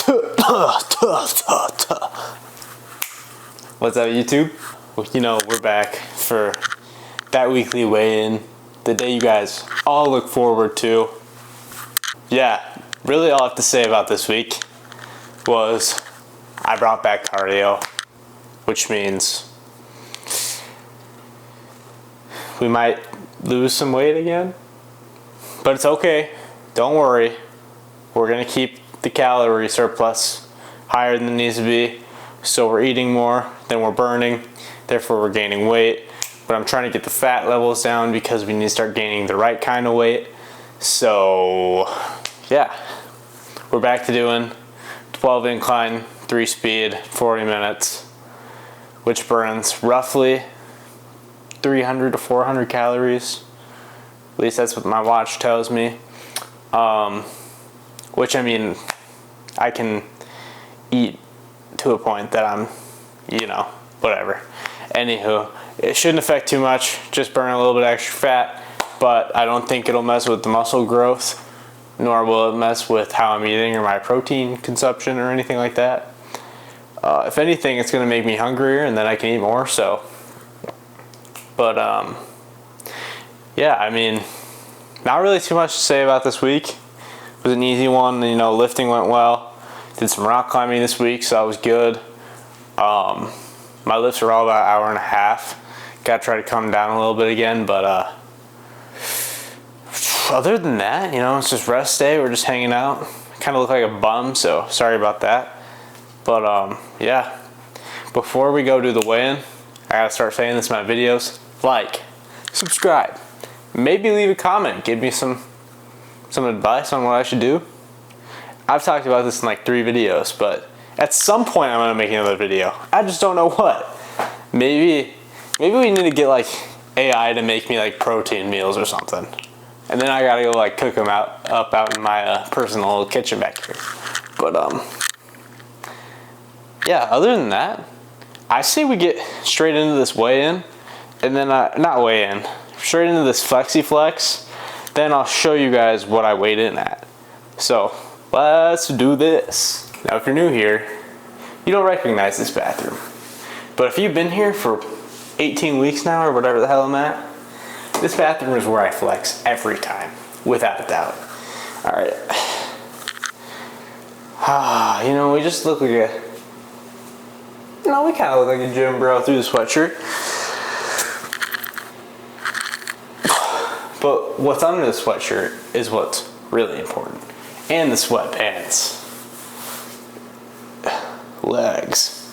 What's up, YouTube? Well, you know, we're back for that weekly weigh-in, the day you guys all look forward to. Yeah, really all I have to say about this week was I brought back cardio, which means we might lose some weight again, but it's okay. Don't worry. We're gonna keep the calorie surplus higher than it needs to be, so we're eating more than we're burning, therefore we're gaining weight. But I'm trying to get the fat levels down because we need to start gaining the right kind of weight. So yeah, we're back to doing 12 incline, 3 speed, 40 minutes, which burns roughly 300 to 400 calories. At least that's what my watch tells me. Which, I mean, I can eat to a point that I'm, you know, whatever. Anywho, it shouldn't affect too much, just burn a little bit extra fat, but I don't think it'll mess with the muscle growth, nor will it mess with how I'm eating or my protein consumption or anything like that. If anything, it's gonna make me hungrier and then I can eat more, so. But, yeah, I mean, not really too much to say about this week. It was an easy one, you know, lifting went well. Did some rock climbing this week, so that was good. My lifts are all about an hour and a half. Gotta try to come down a little bit again, but other than that, you know, it's just rest day. We're just hanging out. Kind of look like a bum, so sorry about that. But yeah, before we go do the weigh-in, I gotta start saying this in my videos. Like, subscribe, maybe leave a comment, give me some advice on what I should do. I've talked about this in like 3 videos, but at some point I'm gonna make another video. I just don't know what. Maybe we need to get like AI to make me like protein meals or something, and then I gotta go like cook them up out in my personal little kitchen back here. But yeah, other than that, I say we get straight into this weigh-in, and then not weigh-in, straight into this flexi flex. Then I'll show you guys what I weighed in at. So let's do this. Now, if you're new here, you don't recognize this bathroom. But if you've been here for 18 weeks now, or whatever the hell I'm at, this bathroom is where I flex every time, without a doubt. All right. You know, we just look like a, we kind of look like a gym bro through the sweatshirt. But what's under the sweatshirt is what's really important. And the sweatpants. Legs.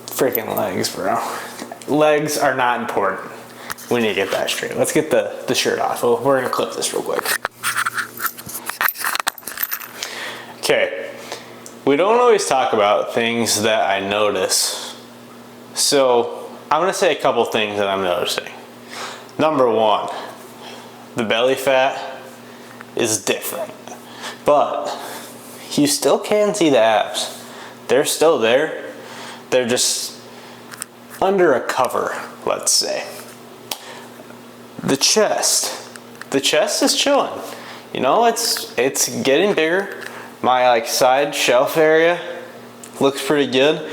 Freaking legs, bro. Legs are not important. We need to get that straight. Let's get the shirt off. Well, we're gonna clip this real quick. Okay. We don't always talk about things that I notice. So I'm gonna say a couple things that I'm noticing. Number 1. The belly fat is different, but you still can see the abs. They're still there. They're just under a cover, let's say. The chest is chilling. You know, it's getting bigger. My like side shelf area looks pretty good.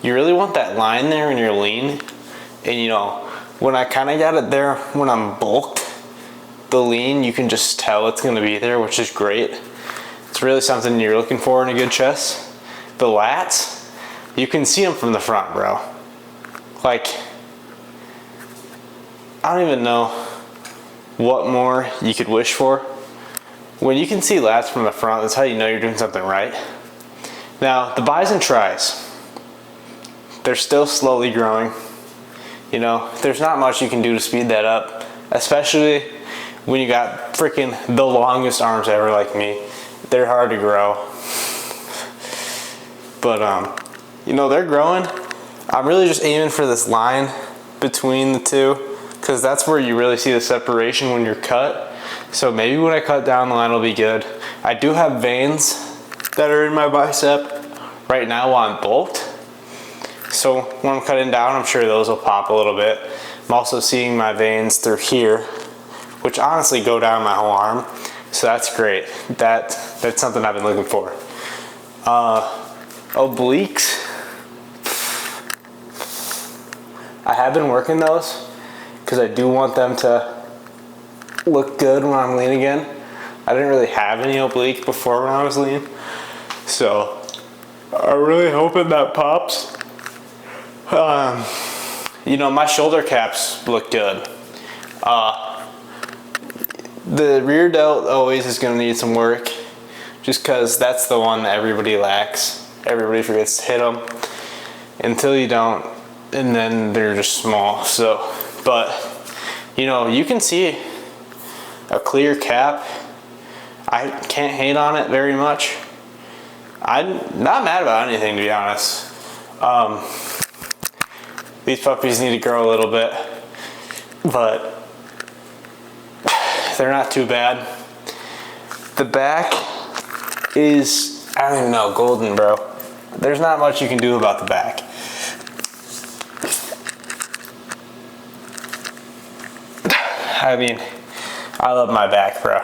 You really want that line there when you're lean, and you know, when I kind of got it there when I'm bulked, the lean, you can just tell it's going to be there, which is great. It's really something you're looking for in a good chest. The lats, you can see them from the front, bro. Like, I don't even know what more you could wish for. When you can see lats from the front, that's how you know you're doing something right. Now, the bis and tris, they're still slowly growing. You know, there's not much you can do to speed that up, especially when you got freaking the longest arms ever like me. They're hard to grow. But, you know, they're growing. I'm really just aiming for this line between the two, because that's where you really see the separation when you're cut. So maybe when I cut down, the line will be good. I do have veins that are in my bicep right now while I'm bulked. So when I'm cutting down, I'm sure those will pop a little bit. I'm also seeing my veins through here, which honestly go down my whole arm. So that's great. That's something I've been looking for. Obliques. I have been working those because I do want them to look good when I'm lean again. I didn't really have any oblique before when I was lean, so I'm really hoping that pops. You know, my shoulder caps look good. The rear delt always is going to need some work, just because that's the one that everybody lacks. Everybody forgets to hit them until you don't, and then they're just small. So, but you know, you can see a clear cap. I can't hate on it very much. I'm not mad about anything, to be honest. These puppies need to grow a little bit, but they're not too bad. The back is, I don't even know, golden, bro. There's not much you can do about the back. I mean, I love my back, bro.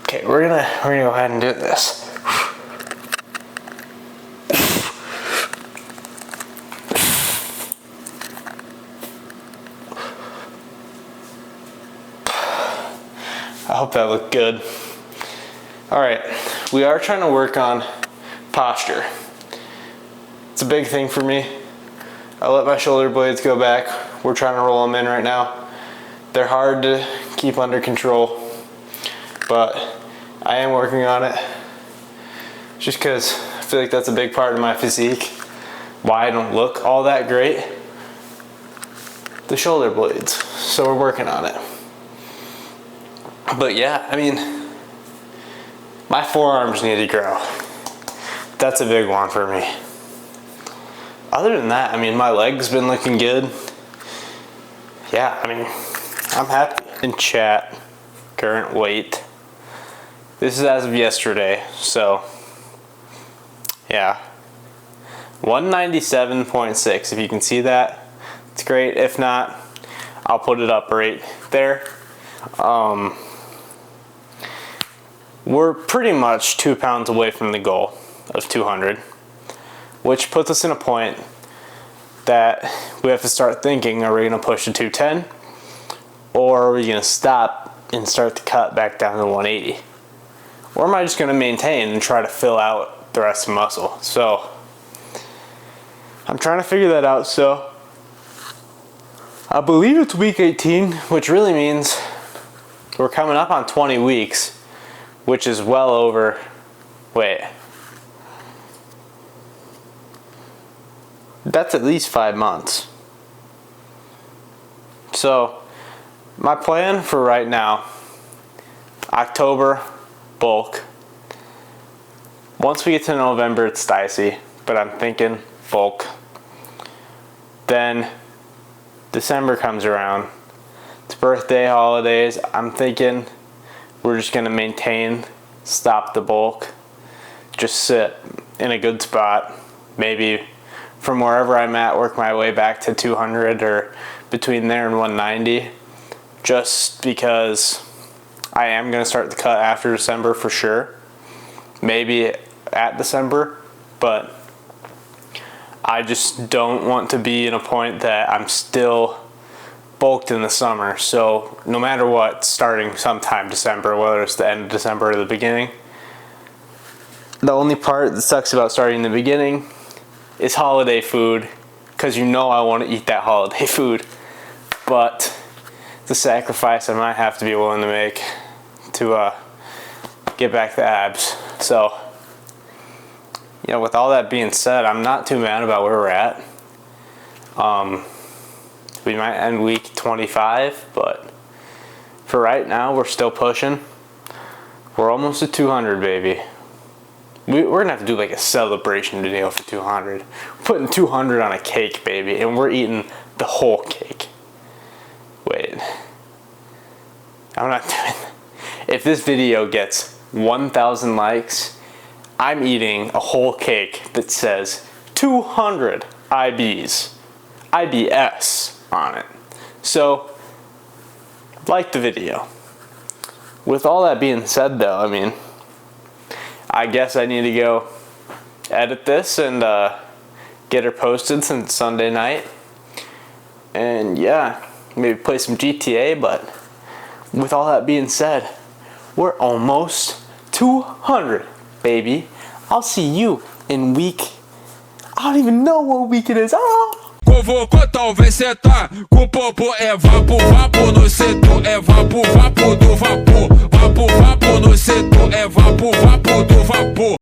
Okay, we're gonna go ahead and do this. I hope that looked good. All right, we are trying to work on posture. It's a big thing for me. I let my shoulder blades go back. We're trying to roll them in right now. They're hard to keep under control, but I am working on it. Just because I feel like that's a big part of my physique. Why I don't look all that great. The shoulder blades. So we're working on it. But yeah, I mean, my forearms need to grow. That's a big one for me. Other than that, I mean, my legs been looking good. Yeah, I mean, I'm happy. In chat, current weight. This is as of yesterday, so yeah. 197.6, if you can see that, it's great. If not, I'll put it up right there. We're pretty much 2 pounds away from the goal of 200, which puts us in a point that we have to start thinking, are we going to push to 210, or are we going to stop and start the cut back down to 180? Or am I just going to maintain and try to fill out the rest of the muscle? So I'm trying to figure that out. So I believe it's week 18, which really means we're coming up on 20 weeks, which is well over, wait, that's at least 5 months. So my plan for right now, October, bulk. Once we get to November, it's dicey, but I'm thinking bulk. Then December comes around. It's birthday, holidays. I'm thinking we're just gonna maintain, stop the bulk, just sit in a good spot. Maybe from wherever I'm at, work my way back to 200 or between there and 190, just because I am gonna start the cut after December for sure. Maybe at December, but I just don't want to be in a point that I'm still bulked in the summer. So no matter what, starting sometime December, whether it's the end of December or the beginning. The only part that sucks about starting in the beginning is holiday food, because you know I want to eat that holiday food. But the sacrifice I might have to be willing to make to get back the abs. So, you know, with all that being said, I'm not too mad about where we're at. We might end week 25, but for right now, we're still pushing. We're almost at 200, baby. We're gonna have to do like a celebration video for 200. We're putting 200 on a cake, baby, and we're eating the whole cake. Wait, I'm not doing that. If this video gets 1,000 likes, I'm eating a whole cake that says 200 IBs on it. So, like the video. With all that being said though, I mean, I guess I need to go edit this and get her posted since Sunday night. And yeah, maybe play some GTA, but with all that being said, we're almost 200, baby. I'll see you in week... I don't even know what week it is. Convocou, talvez cê tá com popo, é vapo, vapo no setor, é vapo, vapo do vapo, vapo, vapo no setor, é vapo, vapo do vapo.